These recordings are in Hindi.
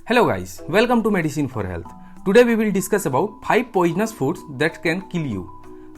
Hello guys, welcome to Medicine for Health. Today we will discuss about 5 poisonous foods that can kill you.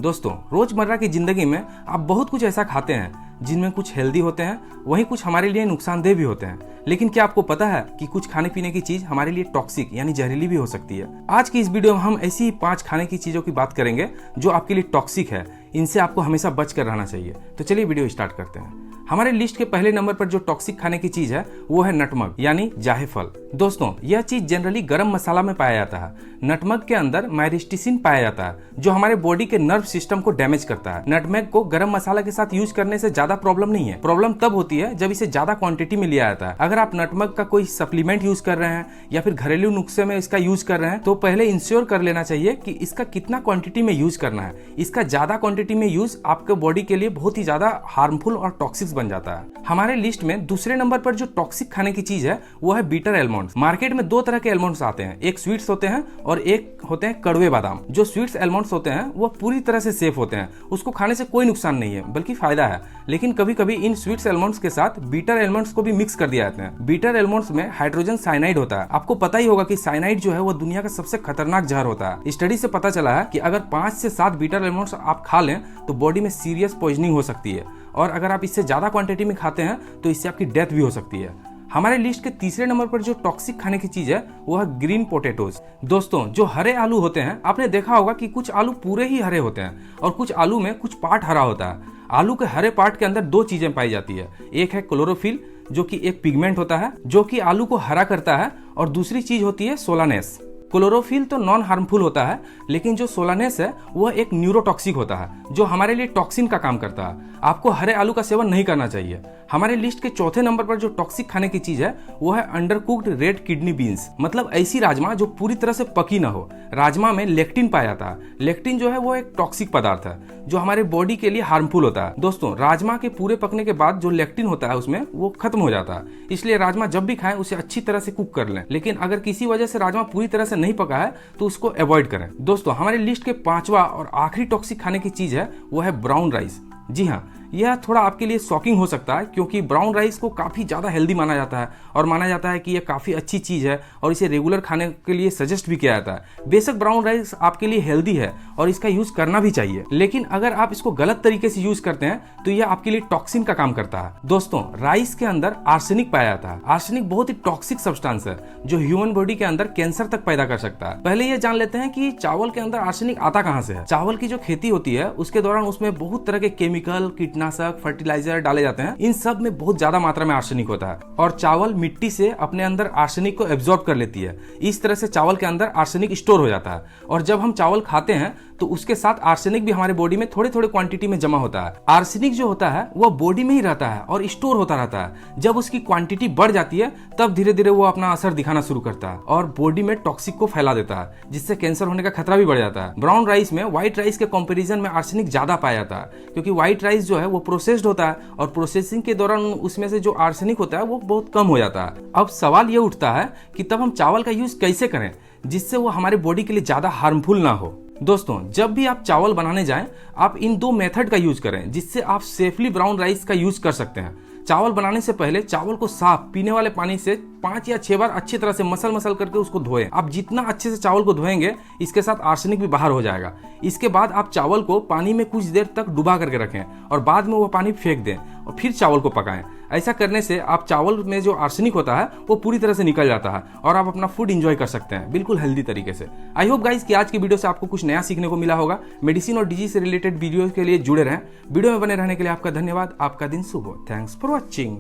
दोस्तों, रोजमर्रा की जिंदगी में आप बहुत कुछ ऐसा खाते हैं जिनमें कुछ हेल्दी होते हैं, वहीं कुछ हमारे लिए नुकसानदेह भी होते हैं। लेकिन क्या आपको पता है कि कुछ खाने पीने की चीज हमारे लिए टॉक्सिक यानी जहरीली भी हो सकती है। आज की इस वीडियो में हम ऐसी 5 खाने की चीजों की बात करेंगे जो आपके लिए टॉक्सिक है। इनसे आपको हमेशा बच कर रहना चाहिए। तो चलिए वीडियो स्टार्ट करते हैं। हमारे लिस्ट के पहले नंबर पर जो टॉक्सिक खाने की चीज है वो है नटमग यानी जायफल। दोस्तों, यह चीज जनरली गरम मसाला में पाया जाता है। नटमग के अंदर माइरिस्टिसिन पाया जाता है जो हमारे बॉडी के नर्व सिस्टम को डैमेज करता है। नटमग को गरम मसाला के साथ यूज करने से ज्यादा प्रॉब्लम नहीं है। प्रॉब्लम तब होती है जब इसे ज्यादा क्वांटिटी में लिया जाता है। अगर आप नटमग का कोई सप्लीमेंट यूज कर रहे हैं या फिर घरेलू नुस्खे में इसका यूज कर रहे हैं तो पहले इंश्योर कर लेना चाहिए कि इसका कितना क्वांटिटी में यूज करना है। इसका ज्यादा क्वांटिटी में यूज आपके बॉडी के लिए बहुत ही ज्यादा हार्मफुल और टॉक्सिक बन जाता है। हमारे लिस्ट में दूसरे नंबर पर जो टॉक्सिक खाने की चीज है वो है बीटर एलमंड्स। मार्केट में 2 तरह के एलमंड्स आते हैं, एक स्वीट्स होते हैं और एक होते हैं कड़वे बादाम। जो स्वीट्स एलमंड्स होते हैं वो पूरी तरह से सेफ होते हैं, उसको खाने से कोई नुकसान नहीं है बल्कि फायदा है। लेकिन कभी कभी इन स्वीट्स एलमंड्स के साथ बीटर एलमंड्स को भी मिक्स कर दिया जाता है। बीटर एलमंड्स में हाइड्रोजन साइनाइड होता है। आपको पता ही होगा कि साइनाइड जो है वो दुनिया का सबसे खतरनाक जहर होता है। स्टडी से पता चला है कि अगर 5 से 7 बीटर एलमंड्स आप खा लें तो बॉडी में सीरियस पॉइजनिंग हो सकती है और अगर आप इससे ज्यादा क्वांटिटी में खाते हैं तो इससे आपकी डेथ भी हो सकती है। हमारे लिस्ट के तीसरे नंबर पर जो टॉक्सिक खाने की चीज है वो है ग्रीन पोटैटोज। दोस्तों, जो हरे आलू होते हैं आपने देखा होगा कि कुछ आलू पूरे ही हरे होते हैं और कुछ आलू में कुछ पार्ट हरा होता है। आलू के हरे पार्ट के अंदर 2 चीजें पाई जाती है, एक है क्लोरोफिल जो कि एक पिगमेंट होता है जो कि आलू को हरा करता है और दूसरी चीज होती है सोलानेस। क्लोरोफिल तो नॉन हार्मफुल होता है लेकिन जो सोलानेस है वह एक न्यूरोटॉक्सिक होता है जो हमारे लिए टॉक्सिन का काम करता है। आपको हरे आलू का सेवन नहीं करना चाहिए। हमारे लिस्ट के चौथे नंबर पर जो टॉक्सिक खाने की चीज है वो है अंडरकुक्ड रेड किडनी बीन्स, मतलब ऐसी राजमा जो पूरी तरह से पकी ना हो। राजमा में लेक्टिन पाया जाता है। लेक्टिन जो है वो एक टॉक्सिक पदार्थ है जो हमारे बॉडी के लिए हार्मफुल होता है। दोस्तों, राजमा के पूरे पकने के बाद जो लेक्टिन होता है उसमें वो खत्म हो जाता है, इसलिए राजमा जब भी खाएं उसे अच्छी तरह से कुक कर लें। लेकिन अगर किसी वजह से राजमा पूरी तरह से नहीं पका है तो उसको अवॉइड करें। दोस्तों, हमारे लिस्ट के 5वां और आखिरी टॉक्सिक खाने की चीज है वो है ब्राउन राइस। जी हाँ, यह थोड़ा आपके लिए शॉकिंग हो सकता है क्योंकि ब्राउन राइस को काफ़ी ज़्यादा हेल्दी माना जाता है और माना जाता है कि यह काफ़ी अच्छी चीज़ है और इसे रेगुलर खाने के लिए सजेस्ट भी किया जाता है। बेशक ब्राउन राइस आपके लिए हेल्दी है और इसका यूज़ करना भी चाहिए, लेकिन अगर आप इसको गलत तरीके से यूज़ करते हैं तो यह आपके लिए टॉक्सिन का काम करता है। दोस्तों, राइस के अंदर आर्सेनिक पाया जाता है। आर्सेनिक बहुत ही टॉक्सिक सब्सटेंस है जो ह्यूमन बॉडी के अंदर कैंसर तक पैदा कर सकता है। पहले यह जान लेते हैं कि चावल के अंदर आर्सेनिक आता कहाँ से है। चावल की जो खेती होती है उसके दौरान उसमें बहुत तरह के केमिकल, कीटनाशक, फर्टिलाइजर डाले जाते हैं। इन सब में बहुत ज्यादा मात्रा में आर्सेनिक होता है और चावल मिट्टी से अपने अंदर आर्सेनिक को एब्जॉर्ब कर लेती है। इस तरह से चावल के अंदर आर्सेनिक स्टोर हो जाता है और जब हम चावल खाते हैं तो उसके साथ आर्सेनिक भी हमारे बॉडी में थोड़े थोड़े क्वांटिटी में जमा होता है। आर्सेनिक जो होता है वो बॉडी में ही रहता है और स्टोर होता रहता है। जब उसकी क्वांटिटी बढ़ जाती है तब धीरे धीरे वो अपना असर दिखाना शुरू करता है और बॉडी में टॉक्सिक को फैला देता है जिससे कैंसर होने का खतरा भी बढ़ जाता है। ब्राउन राइस में व्हाइट राइस के कंपैरिजन में आर्सेनिक ज्यादा पाया जाता है क्योंकि व्हाइट राइस जो है वो प्रोसेस्ड होता है और प्रोसेसिंग के दौरान उसमें से जो आर्सेनिक होता है वो बहुत कम हो जाता है। अब सवाल ये उठता है कि तब हम चावल का यूज कैसे करें जिससे वो हमारे बॉडी के लिए ज्यादा हार्मफुल ना हो। दोस्तों, जब भी आप चावल बनाने जाएं आप इन 2 मेथड का यूज करें जिससे आप सेफली ब्राउन राइस का यूज कर सकते हैं। चावल बनाने से पहले चावल को साफ पीने वाले पानी से 5 या 6 बार अच्छी तरह से मसल करके उसको धोएं। आप जितना अच्छे से चावल को धोएंगे इसके साथ आर्सेनिक भी बाहर हो जाएगा। इसके बाद आप चावल को पानी में कुछ देर तक डुबा करके रखें और बाद में वो पानी फेंक दें और फिर चावल को पकाएं। ऐसा करने से आप चावल में जो आर्सेनिक होता है वो पूरी तरह से निकल जाता है और आप अपना फूड एंजॉय कर सकते हैं बिल्कुल हेल्दी तरीके से। आई होप गाइस कि आज की वीडियो से आपको कुछ नया सीखने को मिला होगा। मेडिसिन और डिजीज से रिलेटेड वीडियो के लिए जुड़े रहें। वीडियो में बने रहने के लिए आपका धन्यवाद। आपका दिन शुभ हो। Thanks for watching.